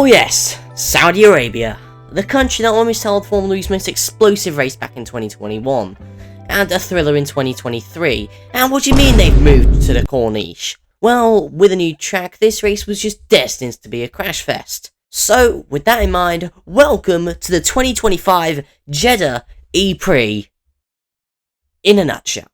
Oh yes, Saudi Arabia, the country that almost held Formula E's most explosive race back in 2021, and a thriller in 2023, and what do you mean they've moved to the Corniche? Well, with a new track, this race was just destined to be a crash fest. So, with that in mind, welcome to the 2025 Jeddah E-Prix, in a nutshell.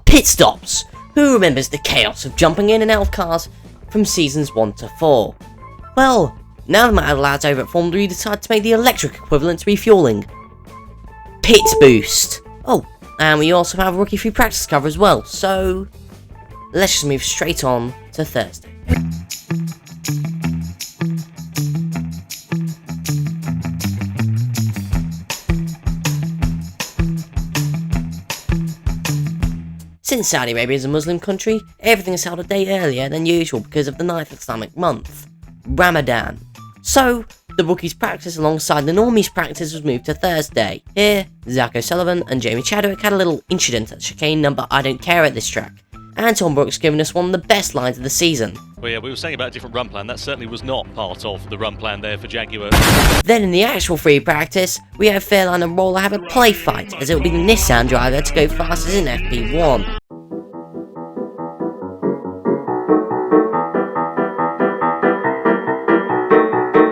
Pit stops. Who remembers the chaos of jumping in and out of cars from seasons 1 to 4? Well, now the lads over at Formula E decided to make the electric equivalent to refueling. Pit boost. Oh, and we also have a rookie free practice cover as well, so let's just move straight on to Thursday. Since Saudi Arabia is a Muslim country, everything is held a day earlier than usual because of the 9th Islamic month, Ramadan. So, the rookies' practice alongside the normies' practice was moved to Thursday. Here, Zach O'Sullivan and Jamie Chadwick had a little incident at chicane number I Don't Care at this track, and Tom Brooks giving us one of the best lines of the season. Well, yeah, we were saying about a different run plan. That certainly was not part of the run plan there for Jaguar. Then in the actual free practice, we have Fairline and Roller have a play fight, as it will be the Nissan driver to go fastest in FP1.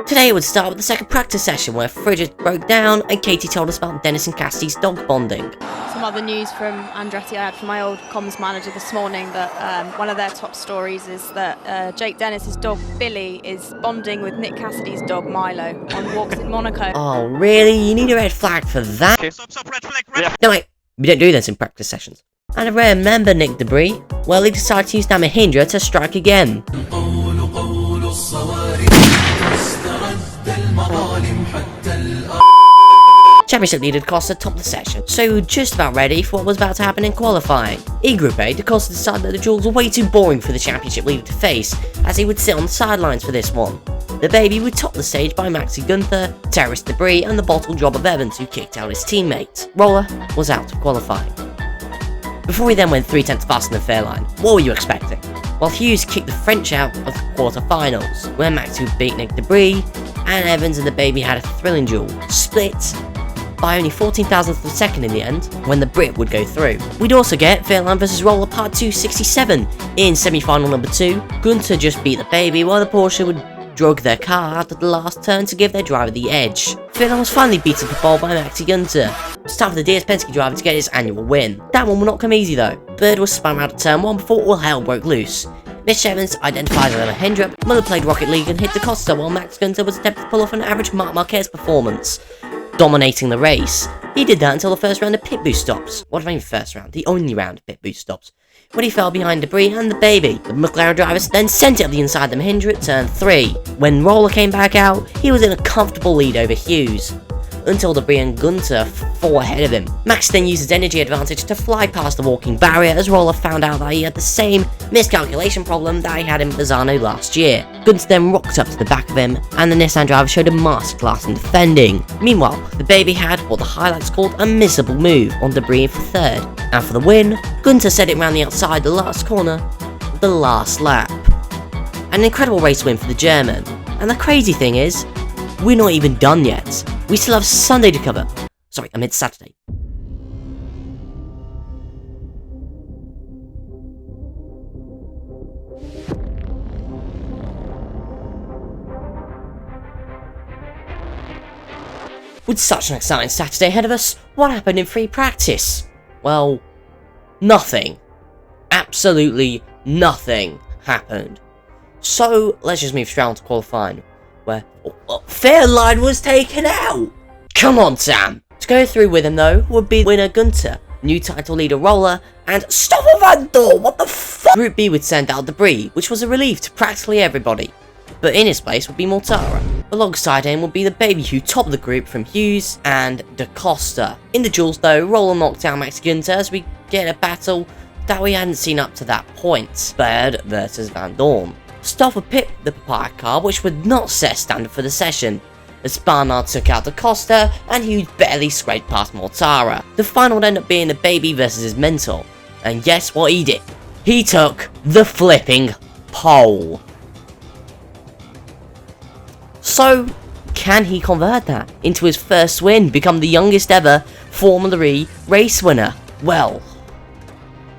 Today would start with the second practice session where Frigid broke down and Katie told us about Dennis and Cassidy's dog bonding. Some other news from Andretti I had from my old comms manager this morning that one of their top stories is that Jake Dennis's dog Billy is bonding with Nick Cassidy's dog Milo on walks in Monaco. Oh really? You need a red flag for that? Okay. Stop, red flag, red flag. No wait, we don't do this in practice sessions. And a rare member Nick Debris, well he decided to use that Mahindra to strike again. Championship leader Da Costa topped the session, so just about ready for what was about to happen in qualifying. In Group A, Da Costa decided that the duels were way too boring for the championship leader to face, as he would sit on the sidelines for this one. The baby would top the stage by Maxi Gunther, Terrace Debris and the bottle job of Evans who kicked out his teammate. Roller was out of qualifying. Before he then went 3/10 faster than Fairline, what were you expecting? Well, Hughes kicked the French out of the quarterfinals, where Maxi would beat Nick Debris, and Evans and the baby had a thrilling duel, split by only 14 thousandths of a second in the end, when the Brit would go through. We'd also get Fairline vs Roller Part 267 in semi-final number 2. Gunther just beat the baby while the Porsche would drug their car out at the last turn to give their driver the edge. Fairline was finally beaten to the pole by Maxi Gunther. It's time for the DS Penske driver to get his annual win. That one will not come easy though. Bird was spun out of turn 1 before all hell broke loose. Mitch Evans identified as a Mahindra, Muller played Rocket League and hit Da Costa while Max Gunther was attempting to pull off an average Marc Marquez performance, dominating the race. He did that until the first round of pit boost stops. What do I mean first round? The only round of pit boost stops. When he fell behind Debris and the baby. The McLaren drivers then sent it up the inside of the Mahindra at turn 3. When Roller came back out, he was in a comfortable lead over Hughes, until Debris and Gunther fall ahead of him. Max then used his energy advantage to fly past the walking barrier as Roller found out that he had the same miscalculation problem that he had in Bazzano last year. Gunther then rocked up to the back of him, and the Nissan driver showed a masterclass in defending. Meanwhile, the baby had what the highlights called a missable move on Debris for third, and for the win, Gunther set it round the outside the last corner, the last lap. An incredible race win for the German, and the crazy thing is, we're not even done yet. We still have Sunday to cover. Sorry, I meant Saturday. With such an exciting Saturday ahead of us, what happened in free practice? Well, nothing. Absolutely nothing happened. So, let's just move straight on to qualifying, where Fairline was taken out! Come on, Sam! To go through with him, though, would be winner Gunther, new title leader Roller, and Stoffel Van Dorn, what the fuck? Group B would send out Debris, which was a relief to practically everybody. But in his place would be Mortara. Alongside him would be the baby who topped the group from Hughes and Da Costa. In the duels, though, Roller knocked down Max Gunther as we get a battle that we hadn't seen up to that point. Bird versus Van Dorn. Stoffel picked the papaya car, which would not set standard for the session, as Barnard took out Da Costa and Hughes barely scraped past Mortara. The final would end up being the baby versus his mentor, and guess what he did? He took the flipping pole. So, can he convert that into his first win, become the youngest ever Formula E race winner? Well,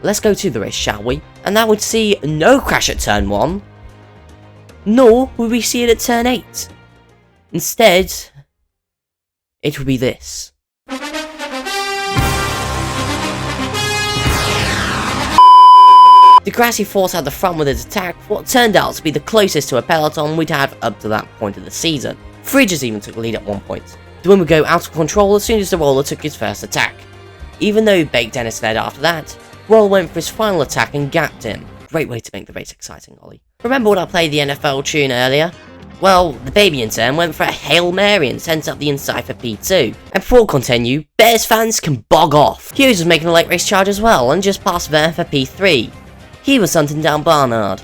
let's go to the race, shall we? And that would see no crash at turn 1, nor would we see it at turn 8. Instead, it would be this. Degrassi forced out the front with his attack for what turned out to be the closest to a peloton we'd had up to that point of the season. Fridges even took the lead at one point. The win would go out of control as soon as the roller took his first attack. Even though Baked Dennis led after that, Roller went for his final attack and gapped him. Great way to make the race exciting, Ollie. Remember when I played the NFL tune earlier? Well, the baby in turn went for a Hail Mary and sent up the inside for P2. And before we continue, Bears fans can bog off. Hughes was making a late race charge as well and just passed Verne for P3. He was hunting down Barnard.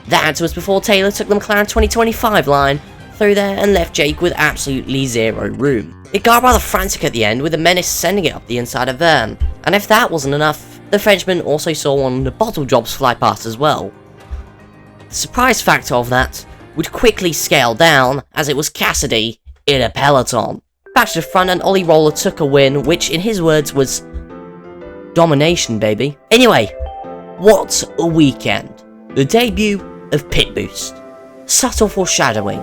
That was before Taylor took the McLaren 2025 line through there and left Jake with absolutely zero room. It got rather frantic at the end with the Menace sending it up the inside of Verne. And if that wasn't enough, the Frenchman also saw one of the bottle jobs fly past as well. The surprise factor of that would quickly scale down as it was Cassidy in a peloton. Back to the front and Ollie Roller took a win, which in his words was domination, baby. Anyway, what a weekend. The debut of Pit Boost. Subtle foreshadowing.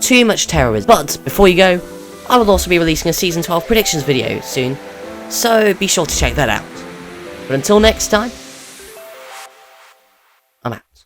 Too much terrorism. But before you go, I will also be releasing a Season 12 predictions video soon, so be sure to check that out. But until next time, I'm out.